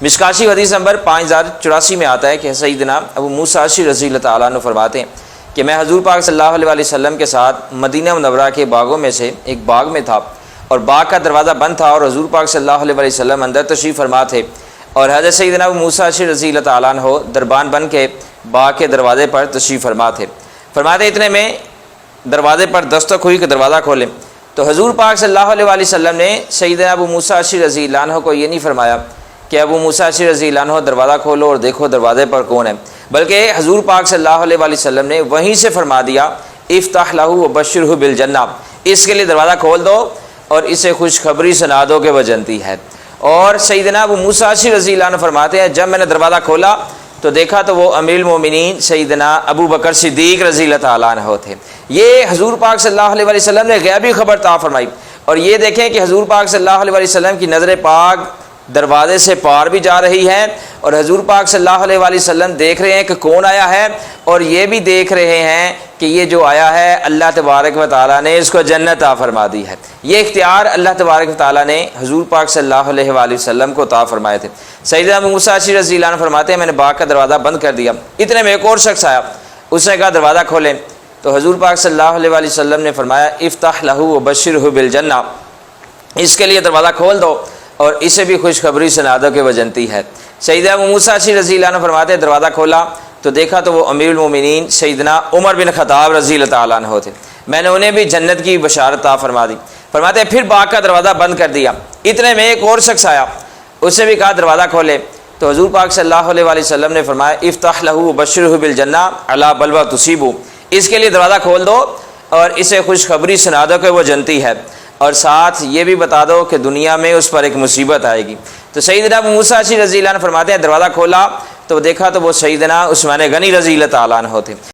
مشکاشی حدیث نمبر 5084 میں آتا ہے کہ سیدنا ابو موسیٰ اشعری رضی اللہ تعالیٰ عنہ فرماتے ہیں کہ میں حضور پاک صلی اللہ علیہ وسلم کے ساتھ مدینہ منورہ کے باغوں میں سے ایک باغ میں تھا، اور باغ کا دروازہ بند تھا، اور حضور پاک صلی اللہ علیہ وسلم اندر تشریف فرما تھے، اور حضرت سیدنا ابو موسیٰ اشعری رضی اللہ تعالیٰ عنہ دربان بن کے باغ کے دروازے پر تشریف فرما تھے۔ فرماتے اتنے میں دروازے پر دستک ہوئی کہ دروازہ کھولیں، تو حضور پاک صلی اللہ علیہ وسلم نے سیدنا ابو موسیٰ اشعری رضی اللہ عنہ کو یہ نہیں فرمایا کہ ابو موسیٰ اشعری رضی اللہ عنہ دروازہ کھولو اور دیکھو دروازے پر کون ہے، بلکہ حضور پاک صلی اللہ علیہ وسلم نے وہیں سے فرما دیا افتح لہ وبشرہ بالجنہ، اس کے لیے دروازہ کھول دو اور اسے خوشخبری سنا دو کہ وہ جنتی ہے۔ اور سیدنا ابو موسیٰ اشعری رضی اللہ عنہ فرماتے ہیں جب میں نے دروازہ کھولا تو دیکھا تو وہ امیر المومنین سیدنا ابو بکر صدیق رضی اللہ تعالیٰ عنہ تھے۔ یہ حضور پاک صلی اللہ علیہ وسلم نے غیبی خبر عطا فرمائی، اور یہ دیکھیں کہ حضور پاک صلی اللہ علیہ وسلم کی نظر پاک دروازے سے پار بھی جا رہی ہے، اور حضور پاک صلی اللہ علیہ وسلم دیکھ رہے ہیں کہ کون آیا ہے، اور یہ بھی دیکھ رہے ہیں کہ یہ جو آیا ہے اللہ تبارک و تعالیٰ نے اس کو جنت عطا فرما دی ہے۔ یہ اختیار اللہ تبارک و تعالیٰ نے حضور پاک صلی اللہ علیہ وسلم کو عطا فرمائے تھے۔ سیدنا ابو موسیٰ اشعری رضی اللہ عنہ فرماتے ہیں میں نے باغ کا دروازہ بند کر دیا، اتنے میں ایک اور شخص آیا، اس نے کہا دروازہ کھولیں، تو حضور پاک صلی اللہ علیہ وسلم نے فرمایا افتح لہ وبشرہ بالجنہ، اس کے لیے دروازہ کھول دو اور اسے بھی خوشخبری سنا دو کہ وہ جنتی ہے۔ سیدنا ابو موسیٰ اشعری رضی اللہ عنہ فرماتے ہیں دروازہ کھولا تو دیکھا تو وہ امیر المومنین سیدنا عمر بن خطاب رضی اللہ تعالیٰ عنہ تھے، میں نے انہیں بھی جنت کی بشارت عطا فرما دی۔ فرماتے ہیں پھر باغ کا دروازہ بند کر دیا، اتنے میں ایک اور شخص آیا، اس نے بھی کہا دروازہ کھولے، تو حضور پاک صلی اللہ علیہ وسلم نے فرمایا افتح لہ وبشرہ بالجنہ علی بلوہ تصیبہ، اس کے لیے دروازہ کھول دو اور اسے خوشخبری سنا دو کہ وہ جنتی ہے، اور ساتھ یہ بھی بتا دو کہ دنیا میں اس پر ایک مصیبت آئے گی۔ تو سیدنا ابو موسیٰ اشعری رضی اللہ عنہ فرماتے ہیں دروازہ کھولا تو دیکھا تو وہ سیدنا عثمان غنی رضی اللہ تعالیٰ عنہ تھے۔